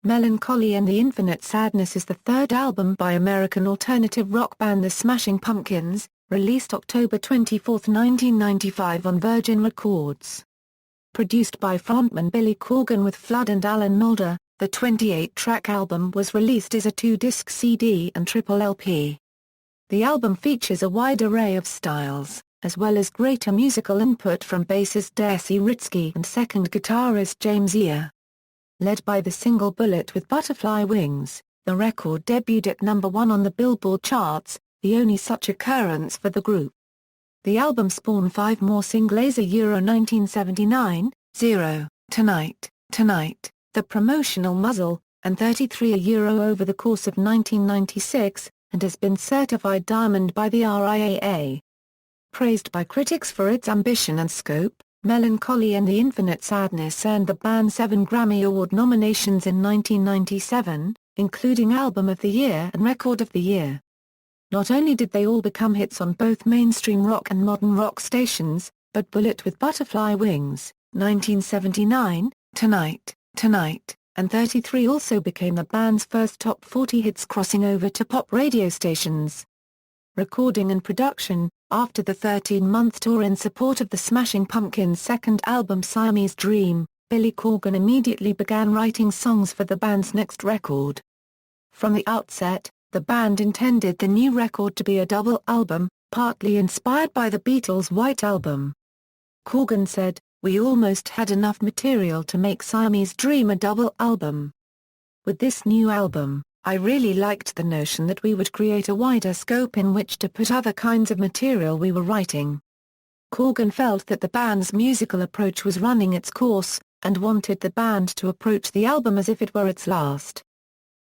Mellon Collie and the Infinite Sadness is the third album by American alternative rock band The Smashing Pumpkins, released October 24, 1995 on Virgin Records. Produced by frontman Billy Corgan with Flood and Alan Moulder, the 28-track album was released as a 2-disc CD and triple LP. The album features a wide array of styles, as well as greater musical input from bassist D'arcy Wretzky and second guitarist James Iha. Led by the single Bullet with Butterfly Wings, the record debuted at number 1 on the Billboard charts, the only such occurrence for the group. The album spawned 5 more singles: Euro 1979, Zero, Tonight, Tonight, the promotional Muzzle, and 33 Euro over the course of 1996, and has been certified diamond by the RIAA. Praised by critics for its ambition and scope, Mellon Collie and the Infinite Sadness earned the band 7 Grammy Award nominations in 1997, including Album of the Year and Record of the Year. Not only did they all become hits on both mainstream rock and modern rock stations, but Bullet with Butterfly Wings, 1979, Tonight, Tonight, and 33 also became the band's first top 40 hits, crossing over to pop radio stations. Recording and production: after the 13-month tour in support of the Smashing Pumpkins' second album Siamese Dream, Billy Corgan immediately began writing songs for the band's next record. From the outset, the band intended the new record to be a double album, partly inspired by the Beatles' White Album. Corgan said, "We almost had enough material to make Siamese Dream a double album. With this new album, I really liked the notion that we would create a wider scope in which to put other kinds of material we were writing." Corgan felt that the band's musical approach was running its course, and wanted the band to approach the album as if it were its last.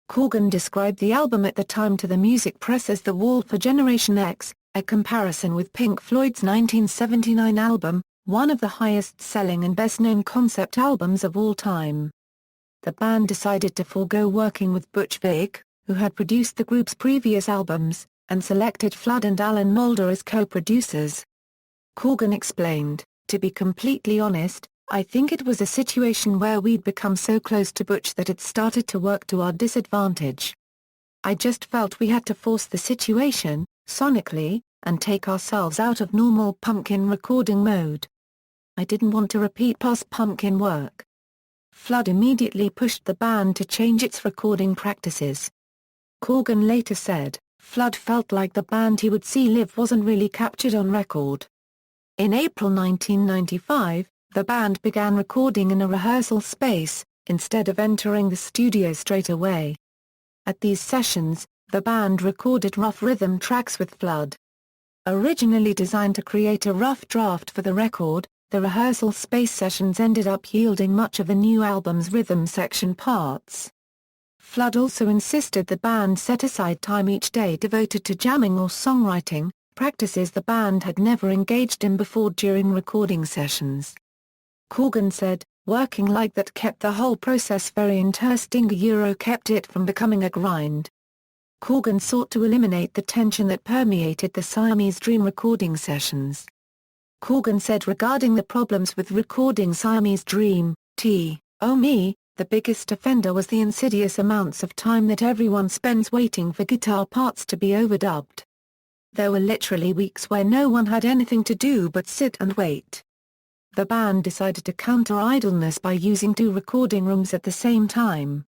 Corgan described the album at the time to the music press as the wall for Generation X, a comparison with Pink Floyd's 1979 album, one of the highest-selling and best-known concept albums of all time. The band decided to forego working with Butch Vig, who had produced the group's previous albums, and selected Flood and Alan Moulder as co-producers. Corgan explained, "To be completely honest, I think it was a situation where we'd become so close to Butch that it started to work to our disadvantage. I just felt we had to force the situation, sonically, and take ourselves out of normal Pumpkin recording mode. I didn't want to repeat past Pumpkin work." Flood immediately pushed the band to change its recording practices. Corgan later said, "Flood felt like the band he would see live wasn't really captured on record." In April 1995, the band began recording in a rehearsal space, instead of entering the studio straight away. At these sessions, the band recorded rough rhythm tracks with Flood. Originally designed to create a rough draft for the record, the rehearsal space sessions ended up yielding much of the new album's rhythm section parts. Flood also insisted the band set aside time each day devoted to jamming or songwriting, practices the band had never engaged in before during recording sessions. Corgan said, "Working like that kept the whole process very interesting. Kept it from becoming a grind." Corgan sought to eliminate the tension that permeated the Siamese Dream recording sessions. Corgan said regarding the problems with recording Siamese Dream, the biggest offender was the insidious amounts of time that everyone spends waiting for guitar parts to be overdubbed. There were literally weeks where no one had anything to do but sit and wait. The band decided to counter idleness by using 2 recording rooms at the same time.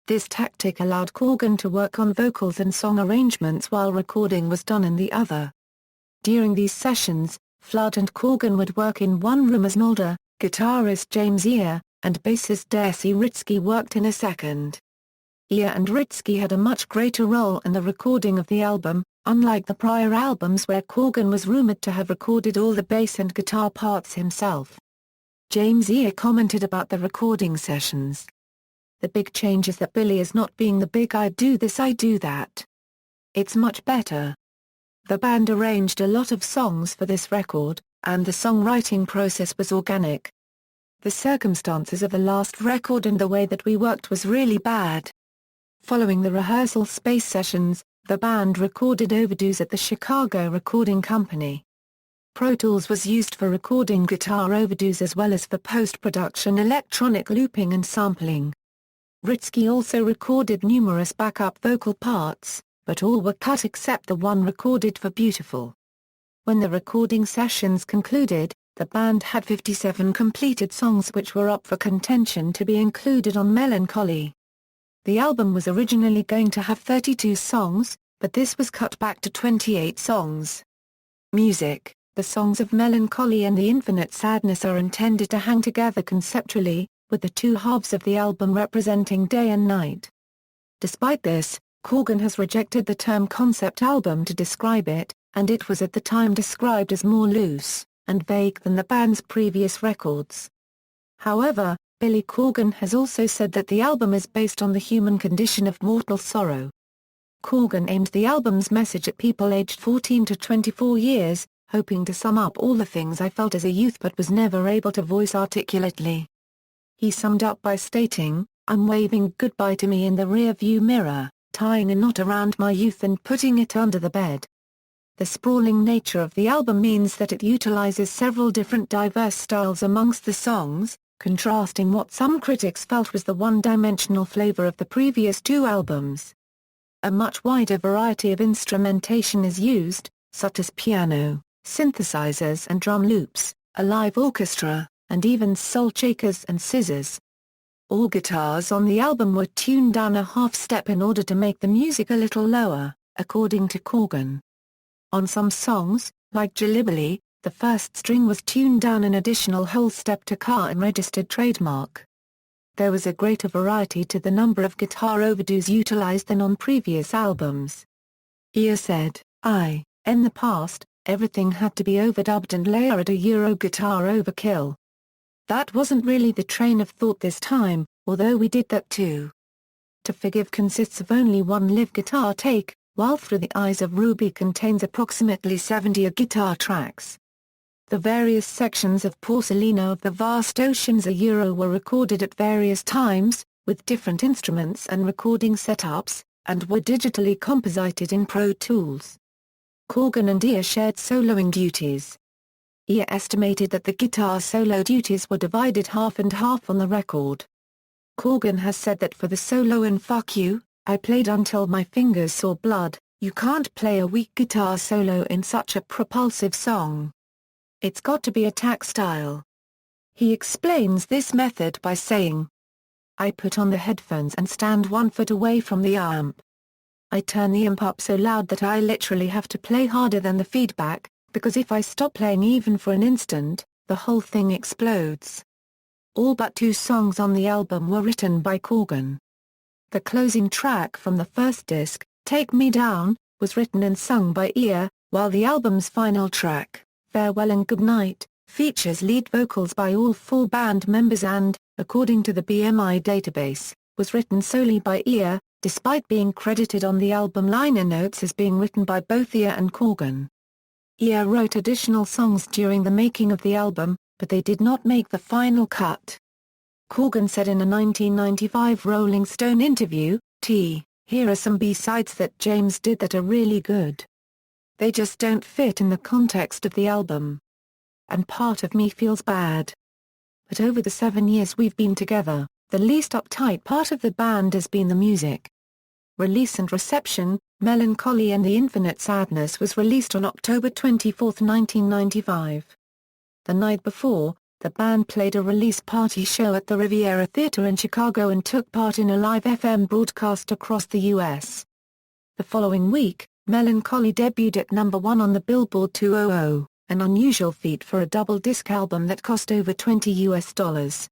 This tactic allowed Corgan to work on vocals and song arrangements while recording was done in the other. During these sessions, Flood and Corgan would work in one room as Moulder, guitarist James Iha, and bassist D'arcy Wretzky worked in a second. Iha and Wretzky had a much greater role in the recording of the album, unlike the prior albums where Corgan was rumored to have recorded all the bass and guitar parts himself. James Iha commented about the recording sessions. "The big change is that Billy is not being the big I do this I do that. It's much better." The band arranged a lot of songs for this record, and the songwriting process was organic. "The circumstances of the last record and the way that we worked was really bad." Following the rehearsal space sessions, the band recorded overdubs at the Chicago Recording Company. Pro Tools was used for recording guitar overdubs as well as for post-production electronic looping and sampling. Wretzky also recorded numerous backup vocal parts, but all were cut except the one recorded for Beautiful. When the recording sessions concluded, the band had 57 completed songs which were up for contention to be included on Mellon Collie. The album was originally going to have 32 songs, but this was cut back to 28 songs. Music: the songs of Mellon Collie and The Infinite Sadness are intended to hang together conceptually, with the two halves of the album representing day and night. Despite this, Corgan has rejected the term concept album to describe it, and it was at the time described as more loose and vague than the band's previous records. However, Billy Corgan has also said that the album is based on the human condition of mortal sorrow. Corgan aimed the album's message at people aged 14 to 24 years, hoping to sum up all the things I felt as a youth but was never able to voice articulately. He summed up by stating, "I'm waving goodbye to me in the rear-view mirror, tying a knot around my youth and putting it under the bed." The sprawling nature of the album means that it utilizes several different diverse styles amongst the songs, contrasting what some critics felt was the one-dimensional flavor of the previous two albums. A much wider variety of instrumentation is used, such as piano, synthesizers and drum loops, a live orchestra, and even soul shakers and scissors. All guitars on the album were tuned down a half step in order to make the music a little lower, according to Corgan. On some songs, like Jillibally, the first string was tuned down an additional whole step to car and registered trademark. There was a greater variety to the number of guitar overdues utilized than on previous albums. Iha said, in the past, everything had to be overdubbed and layered a Euro guitar overkill. That wasn't really the train of thought this time, although we did that too. To Forgive consists of only one live guitar take, while Through the Eyes of Ruby contains approximately 70 guitar tracks. The various sections of Porcelina of the Vast Oceans were recorded at various times, with different instruments and recording setups, and were digitally composited in Pro Tools. Corgan and Iha shared soloing duties. Iha estimated that the guitar solo duties were divided half and half on the record. Corgan has said that for the solo in Fuck You, I played until my fingers saw blood. You can't play a weak guitar solo in such a propulsive song. It's got to be attack style. He explains this method by saying, I put on the headphones and stand 1 foot away from the amp. I turn the amp up so loud that I literally have to play harder than the feedback, because if I stop playing even for an instant, the whole thing explodes. All but 2 songs on the album were written by Corgan. The closing track from the first disc, Take Me Down, was written and sung by Iha, while the album's final track, Farewell and Goodnight, features lead vocals by all 4 band members and, according to the BMI database, was written solely by Iha, despite being credited on the album liner notes as being written by both Iha and Corgan. Iha wrote additional songs during the making of the album, but they did not make the final cut. Corgan said in a 1995 Rolling Stone interview, "Here are some B-sides that James did that are really good. They just don't fit in the context of the album. And part of me feels bad. But over the 7 years we've been together, the least uptight part of the band has been the music." Release and reception: Mellon Collie and the Infinite Sadness was released on October 24, 1995. The night before, the band played a release party show at the Riviera Theatre in Chicago and took part in a live FM broadcast across the U.S. The following week, Mellon Collie debuted at #1 on the Billboard 200, an unusual feat for a double-disc album that cost over $20.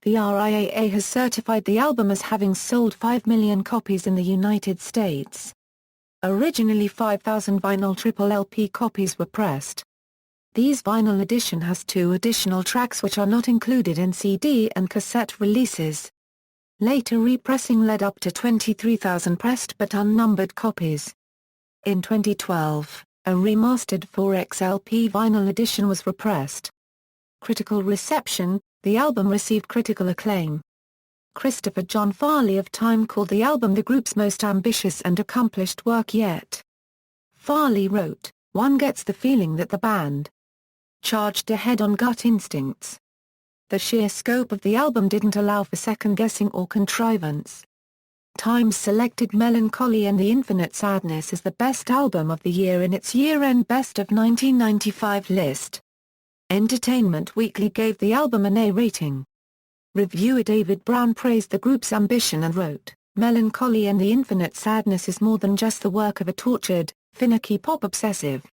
The RIAA has certified the album as having sold 5 million copies in the United States. Originally 5,000 vinyl triple LP copies were pressed. These vinyl edition has 2 additional tracks which are not included in CD and cassette releases. Later repressing led up to 23,000 pressed but unnumbered copies. In 2012, a remastered 4XLP vinyl edition was repressed. Critical reception: the album received critical acclaim. Christopher John Farley of Time called the album the group's most ambitious and accomplished work yet. Farley wrote, "One gets the feeling that the band charged ahead on gut instincts. The sheer scope of the album didn't allow for second-guessing or contrivance. Times selected Mellon Collie and the Infinite Sadness as the best album of the year in its year-end Best of 1995 list. Entertainment Weekly gave the album an A rating. Reviewer David Brown praised the group's ambition and wrote, "Mellon Collie and the Infinite Sadness is more than just the work of a tortured, finicky pop obsessive."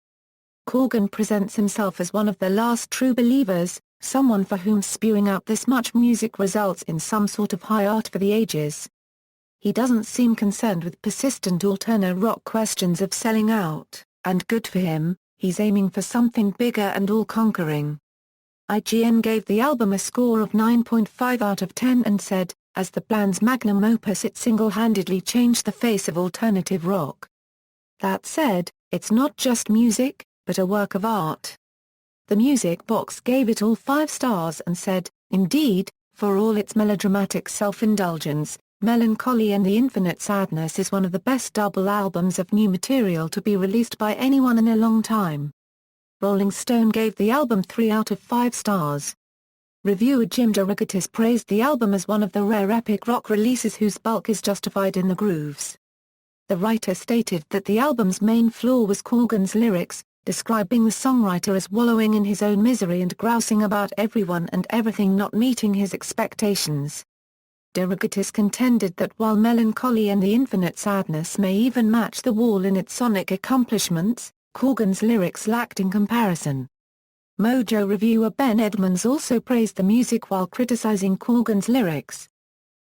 Corgan presents himself as one of the last true believers, someone for whom spewing out this much music results in some sort of high art for the ages. He doesn't seem concerned with persistent alternative rock questions of selling out, and good for him, he's aiming for something bigger and all-conquering. IGN gave the album a score of 9.5 out of 10 and said, as the band's magnum opus it single-handedly changed the face of alternative rock. That said, it's not just music, but a work of art. The Music Box gave it all 5 stars and said, "Indeed, for all its melodramatic self-indulgence, Mellon Collie and the Infinite Sadness is one of the best double albums of new material to be released by anyone in a long time." Rolling Stone gave the album 3 out of 5 stars. Reviewer Jim DeRogatis praised the album as one of the rare epic rock releases whose bulk is justified in the grooves. The writer stated that the album's main flaw was Corgan's lyrics, describing the songwriter as wallowing in his own misery and grousing about everyone and everything not meeting his expectations. DeRogatis contended that while Mellon Collie and the Infinite Sadness may even match the wall in its sonic accomplishments, Corgan's lyrics lacked in comparison. Mojo reviewer Ben Edmonds also praised the music while criticizing Corgan's lyrics.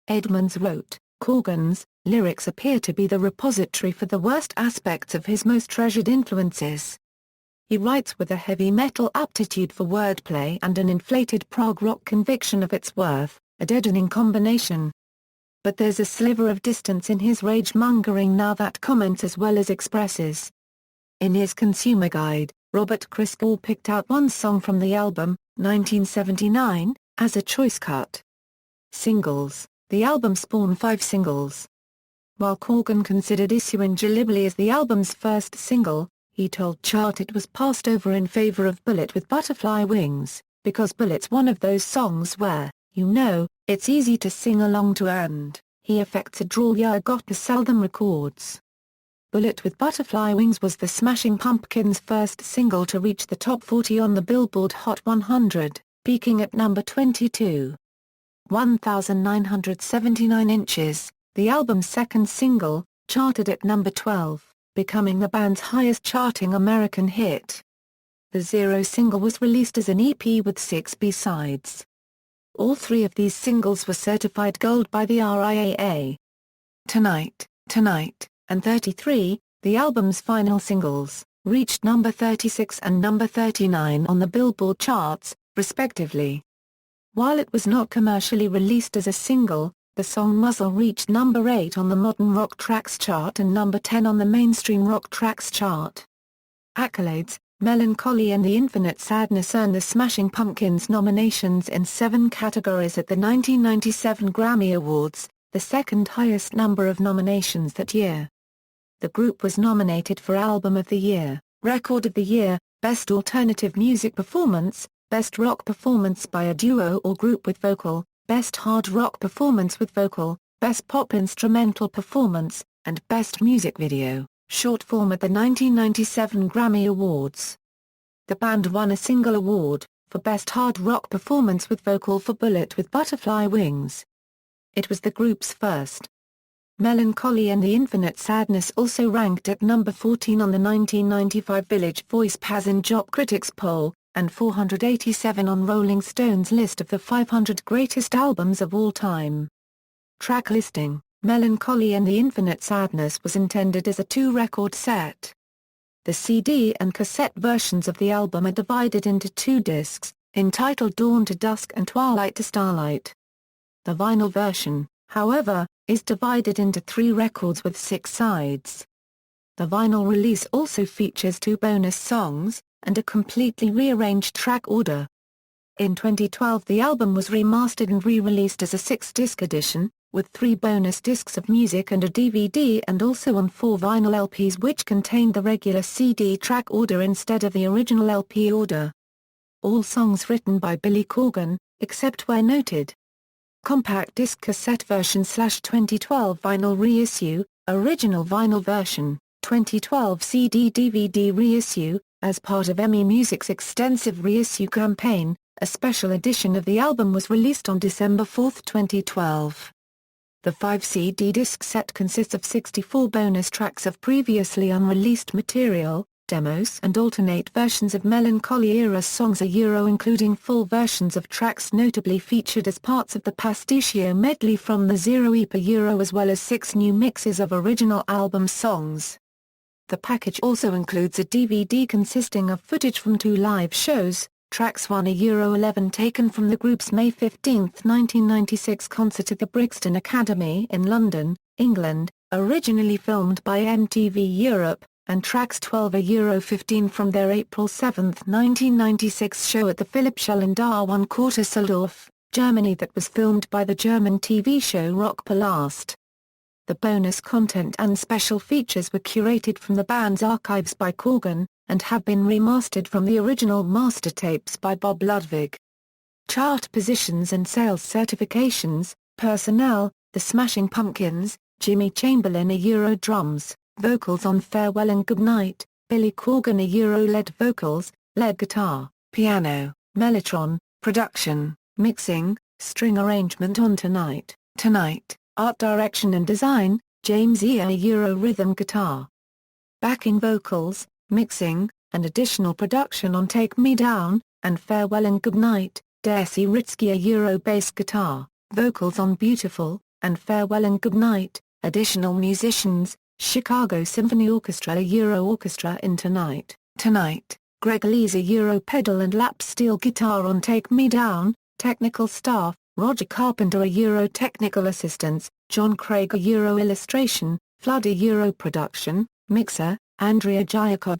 Edmonds wrote, "Corgan's lyrics appear to be the repository for the worst aspects of his most treasured influences. He writes with a heavy metal aptitude for wordplay and an inflated prog rock conviction of its worth, a deadening combination. But there's a sliver of distance in his rage-mongering now that comments as well as expresses." In his consumer guide, Robert Christgau picked out one song from the album, 1979, as a choice cut. Singles: the album spawned 5 singles. While Corgan considered Issuing Gallipoli as the album's first single, he told Chart it was passed over in favor of Bullet with Butterfly Wings, because Bullet's one of those songs where, you know, it's easy to sing along to and he affects a drawl ya got to seldom records. Bullet with Butterfly Wings was the Smashing Pumpkins' first single to reach the top 40 on the Billboard Hot 100, peaking at number 22. 1,979 Inches, the album's second single, charted at number 12, becoming the band's highest-charting American hit. The Zero single was released as an EP with 6 B-sides. All 3 of these singles were certified gold by the RIAA. Tonight, and 33, the album's final singles, reached number 36 and number 39 on the Billboard charts, respectively. While it was not commercially released as a single, the song Muzzle reached number 8 on the Modern Rock Tracks chart and number 10 on the Mainstream Rock Tracks chart. Accolades: Mellon Collie and the Infinite Sadness earned the Smashing Pumpkins nominations in 7 categories at the 1997 Grammy Awards, the second highest number of nominations that year. The group was nominated for Album of the Year, Record of the Year, Best Alternative Music Performance, Best Rock Performance by a Duo or Group with Vocal, Best Hard Rock Performance with Vocal, Best Pop Instrumental Performance, and Best Music Video, short form at the 1997 Grammy Awards. The band won a single award, for Best Hard Rock Performance with Vocal for Bullet with Butterfly Wings. It was the group's first. Mellon Collie and the Infinite Sadness also ranked at number 14 on the 1995 Village Voice Pazin Job Critics poll, and 487 on Rolling Stone's list of the 500 greatest albums of all time. Track listing: Mellon Collie and the Infinite Sadness was intended as a 2-record set. The CD and cassette versions of the album are divided into 2 discs, entitled Dawn to Dusk and Twilight to Starlight. The vinyl version, however, is divided into 3 records with 6 sides. The vinyl release also features 2 bonus songs, and a completely rearranged track order. In 2012 the album was remastered and re-released as a 6-disc edition, with 3 bonus discs of music and a DVD, and also on 4 vinyl LPs which contained the regular CD track order instead of the original LP order. All songs written by Billy Corgan, except where noted. Compact disc cassette version/2012 vinyl reissue, original vinyl version, 2012 CD/DVD reissue. As part of EMI Music's extensive reissue campaign, a special edition of the album was released on December 4, 2012. The 5 CD disc set consists of 64 bonus tracks of previously unreleased material, demos and alternate versions of Mellon Collie era songs including full versions of tracks notably featured as parts of the Pasticcio medley from the Zero EP as well as 6 new mixes of original album songs. The package also includes a DVD consisting of footage from 2 live shows, tracks 1 €11 taken from the group's May 15, 1996 concert at the Brixton Academy in London, England, originally filmed by MTV Europe, and tracks 12 €15 from their April 7, 1996 show at the Philippshalle Darwan Düsseldorf, Germany that was filmed by the German TV show Rock Palast. The bonus content and special features were curated from the band's archives by Corgan, and have been remastered from the original master tapes by Bob Ludwig. Chart positions and sales certifications, personnel, The Smashing Pumpkins, Jimmy Chamberlin drums, vocals on Farewell and Goodnight, Billy Corgan lead vocals, lead guitar, piano, mellotron, production, mixing, string arrangement on Tonight, art direction and design, James Iha rhythm guitar. Backing vocals, mixing, and additional production on Take Me Down, and Farewell and Goodnight, D'arcy Wretzky bass guitar, vocals on Beautiful, and Farewell and Goodnight, additional musicians, Chicago Symphony Orchestra Orchestra in Tonight, Greg Lee's pedal and lap steel guitar on Take Me Down, technical staff, Roger Carpenter technical assistance, John Craig illustration, Flood production, mixer, Andrea Jacob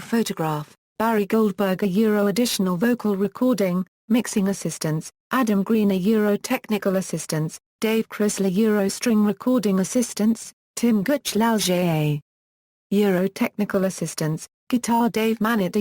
photograph, Barry Goldberg additional vocal recording, mixing assistance, Adam Green technical assistance, Dave Chrysler string recording assistance, Tim Gutschlalge technical assistance, guitar Dave Mannett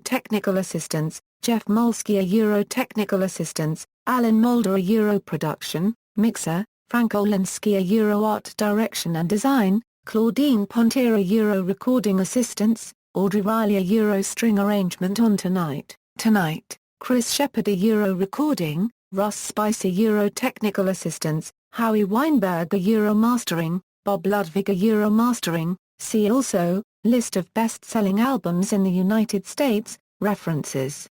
technical assistance, Jeff Molsky technical assistance, Alan Moulder production, mixer, Frank Olinsky art direction and design, Claudine Pontier recording assistance, Audrey Riley string arrangement on Tonight, Chris Shepherd recording, Russ Spice technical assistance, Howie Weinberg mastering, Bob Ludwig mastering. See also, list of best-selling albums in the United States, references.